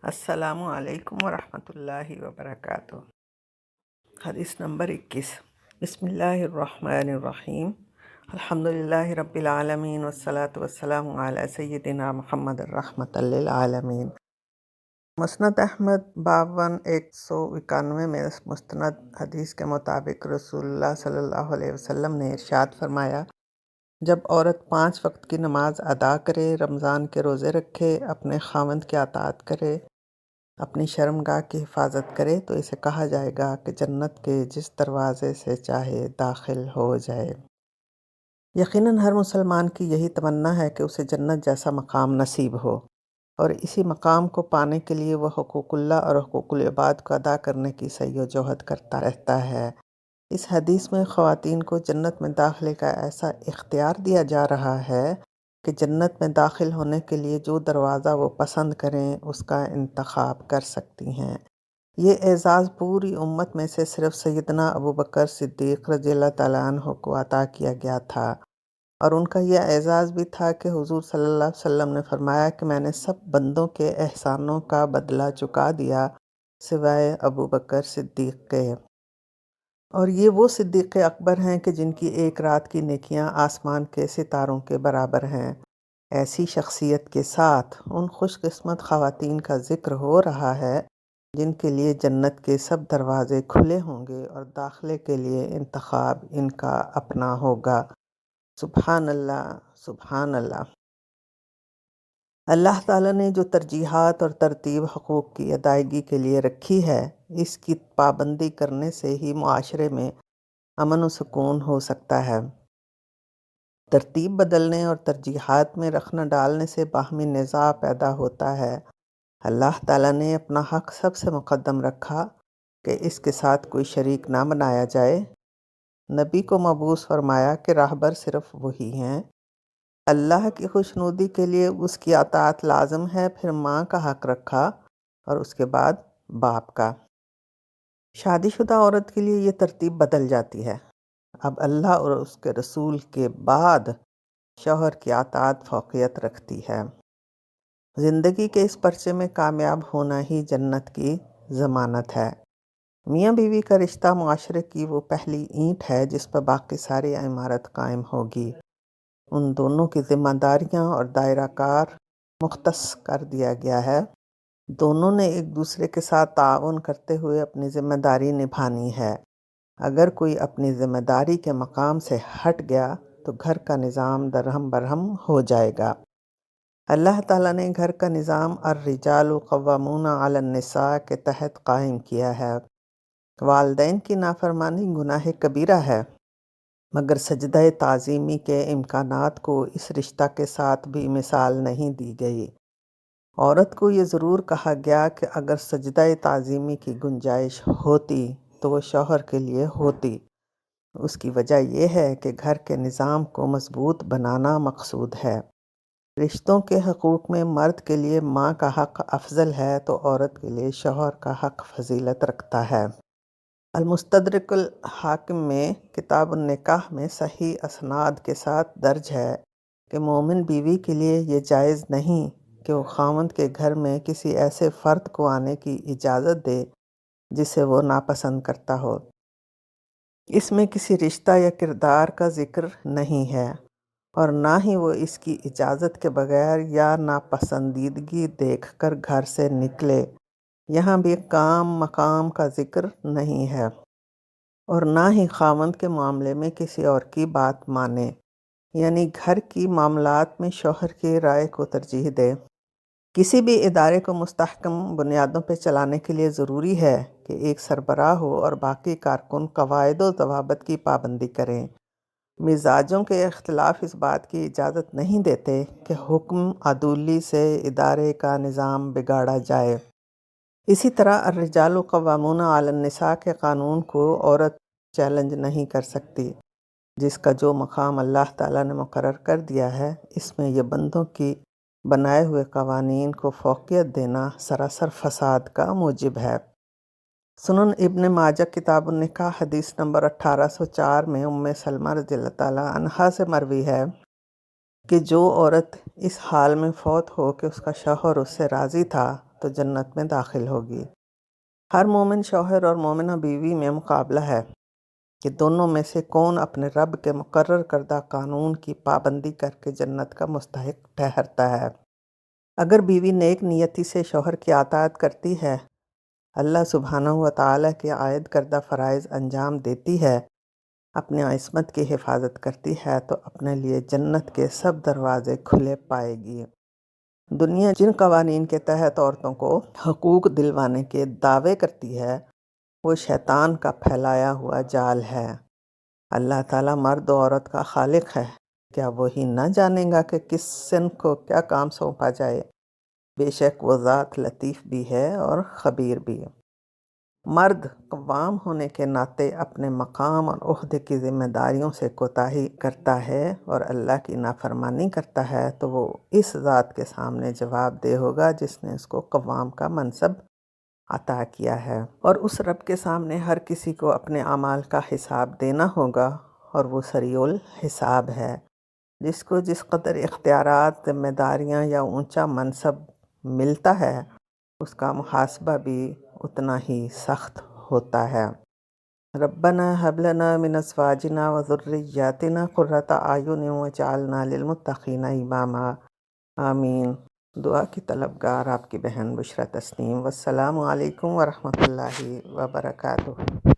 السلام علیکم ورحمۃ اللہ وبرکاتہ۔ حدیث نمبر 21۔ بسم اللہ الرحمن الرحیم۔ الحمد للہ رب العالمین والصلاة والسلام علی سیدنا محمد الرحمۃ للعالمین۔ مسند احمد 5291 میں مستند حدیث کے مطابق رسول اللہ صلی اللہ علیہ وسلم نے ارشاد فرمایا، جب عورت 5 وقت کی نماز ادا کرے، رمضان کے روزے رکھے، اپنے خاوند کی اطاعت کرے، اپنی شرمگاہ کی حفاظت کرے تو اسے کہا جائے گا کہ جنت کے جس دروازے سے چاہے داخل ہو جائے۔ یقیناً ہر مسلمان کی یہی تمنا ہے کہ اسے جنت جیسا مقام نصیب ہو، اور اسی مقام کو پانے کے لیے وہ حقوق اللہ اور حقوق العباد کو ادا کرنے کی سعی و جہد کرتا رہتا ہے۔ اس حدیث میں خواتین کو جنت میں داخلے کا ایسا اختیار دیا جا رہا ہے کہ جنت میں داخل ہونے کے لیے جو دروازہ وہ پسند کریں اس کا انتخاب کر سکتی ہیں۔ یہ اعزاز پوری امت میں سے صرف سیدنا ابوبکر صدیق رضی اللہ تعالیٰ عنہ کو عطا کیا گیا تھا، اور ان کا یہ اعزاز بھی تھا کہ حضور صلی اللہ علیہ وسلم نے فرمایا کہ میں نے سب بندوں کے احسانوں کا بدلہ چکا دیا سوائے ابوبکر صدیق کے، اور یہ وہ صدیق اکبر ہیں کہ جن کی ایک رات کی نیکیاں آسمان کے ستاروں کے برابر ہیں۔ ایسی شخصیت کے ساتھ ان خوش قسمت خواتین کا ذکر ہو رہا ہے جن کے لیے جنت کے سب دروازے کھلے ہوں گے اور داخلے کے لیے انتخاب ان کا اپنا ہوگا۔ سبحان اللہ، سبحان اللہ۔ اللہ تعالیٰ نے جو ترجیحات اور ترتیب حقوق کی ادائیگی کے لیے رکھی ہے، اس کی پابندی کرنے سے ہی معاشرے میں امن و سکون ہو سکتا ہے۔ ترتیب بدلنے اور ترجیحات میں رخنہ ڈالنے سے باہمی نزاع پیدا ہوتا ہے۔ اللہ تعالیٰ نے اپنا حق سب سے مقدم رکھا کہ اس کے ساتھ کوئی شریک نہ بنایا جائے۔ نبی کو مبعوث فرمایا کہ راہبر صرف وہی ہیں۔ اللہ کی خوشنودی کے لیے اس کی اطاعت لازم ہے، پھر ماں کا حق رکھا اور اس کے بعد باپ کا۔ شادی شدہ عورت کے لیے یہ ترتیب بدل جاتی ہے۔ اب اللہ اور اس کے رسول کے بعد شوہر کی اطاعت فوقیت رکھتی ہے۔ زندگی کے اس پرچے میں کامیاب ہونا ہی جنت کی ضمانت ہے۔ میاں بیوی کا رشتہ معاشرے کی وہ پہلی اینٹ ہے جس پر باقی ساری عمارت قائم ہوگی۔ ان دونوں کی ذمہ داریاں اور دائرہ کار مختص کر دیا گیا ہے۔ دونوں نے ایک دوسرے کے ساتھ تعاون کرتے ہوئے اپنی ذمہ داری نبھانی ہے۔ اگر کوئی اپنی ذمہ داری کے مقام سے ہٹ گیا تو گھر کا نظام درہم برہم ہو جائے گا۔ اللہ تعالیٰ نے گھر کا نظام الرجال قوامون علی النساء کے تحت قائم کیا ہے۔ والدین کی نافرمانی گناہ کبیرہ ہے، مگر سجدہ تعظیمی کے امکانات کو اس رشتہ کے ساتھ بھی مثال نہیں دی گئی۔ عورت کو یہ ضرور کہا گیا کہ اگر سجدہ تعظیمی کی گنجائش ہوتی تو وہ شوہر کے لیے ہوتی۔ اس کی وجہ یہ ہے کہ گھر کے نظام کو مضبوط بنانا مقصود ہے۔ رشتوں کے حقوق میں مرد کے لیے ماں کا حق افضل ہے تو عورت کے لیے شوہر کا حق فضیلت رکھتا ہے۔ المستدرک الحاکم میں کتاب النکاح میں صحیح اسناد کے ساتھ درج ہے کہ مومن بیوی کے لیے یہ جائز نہیں کہ وہ خاوند کے گھر میں کسی ایسے فرد کو آنے کی اجازت دے جسے وہ ناپسند کرتا ہو۔ اس میں کسی رشتہ یا کردار کا ذکر نہیں ہے، اور نہ ہی وہ اس کی اجازت کے بغیر یا ناپسندیدگی دیکھ کر گھر سے نکلے۔ یہاں بھی کام مقام کا ذکر نہیں ہے، اور نہ ہی خاوند کے معاملے میں کسی اور کی بات مانے، یعنی گھر کی معاملات میں شوہر کی رائے کو ترجیح دے۔ کسی بھی ادارے کو مستحکم بنیادوں پہ چلانے کے لیے ضروری ہے کہ ایک سربراہ ہو اور باقی کارکن قواعد و ضوابط کی پابندی کریں۔ مزاجوں کے اختلاف اس بات کی اجازت نہیں دیتے کہ حکم عدولی سے ادارے کا نظام بگاڑا جائے۔ اسی طرح الرجال قوامون علی النساء کے قانون کو عورت چیلنج نہیں کر سکتی۔ جس کا جو مقام اللہ تعالیٰ نے مقرر کر دیا ہے، اس میں یہ بندوں کی بنائے ہوئے قوانین کو فوقیت دینا سراسر فساد کا موجب ہے۔ سنن ابن ماجہ کتاب النکاح حدیث نمبر 1804 میں ام سلمہ رضی اللہ تعالیٰ عنہا سے مروی ہے کہ جو عورت اس حال میں فوت ہو کہ اس کا شوہر اس سے راضی تھا تو تو جنت میں داخل ہوگی۔ ہر مومن شوہر اور مومنہ بیوی میں مقابلہ ہے کہ دونوں میں سے کون اپنے رب کے مقرر کردہ قانون کی پابندی کر کے جنت کا مستحق ٹھہرتا ہے۔ اگر بیوی نیک نیتی سے شوہر کی اطاعت کرتی ہے، اللہ سبحانہ و تعالیٰ کے عائد کردہ فرائض انجام دیتی ہے، اپنی عصمت کی حفاظت کرتی ہے، تو اپنے لیے جنت کے سب دروازے کھلے پائے گی۔ دنیا جن قوانین کے تحت عورتوں کو حقوق دلوانے کے دعوے کرتی ہے، وہ شیطان کا پھیلایا ہوا جال ہے۔ اللہ تعالیٰ مرد و عورت کا خالق ہے، کیا وہی نہ جانے گا کہ کس صنف کو کیا کام سونپا جائے؟ بے شک وہ ذات لطیف بھی ہے اور خبیر بھی۔ مرد قوام ہونے کے ناطے اپنے مقام اور عہدے کی ذمہ داریوں سے کوتاہی کرتا ہے اور اللہ کی نافرمانی کرتا ہے، تو وہ اس ذات کے سامنے جواب دہ ہوگا جس نے اس کو قوام کا منصب عطا کیا ہے، اور اس رب کے سامنے ہر کسی کو اپنے اعمال کا حساب دینا ہوگا، اور وہ سریع الحساب ہے۔ جس کو جس قدر اختیارات، ذمہ داریاں یا اونچا منصب ملتا ہے، اس کا محاسبہ بھی اتنا ہی سخت ہوتا ہے۔ ربنا هب لنا من ازواجنا وذرياتنا قرة اعین واجعلنا للمتقین اماما۔ آمین۔ دعا کی طلبگار آپ کی بہن بشریٰ تسنیم۔ والسلام علیکم ورحمۃ اللہ وبرکاتہ۔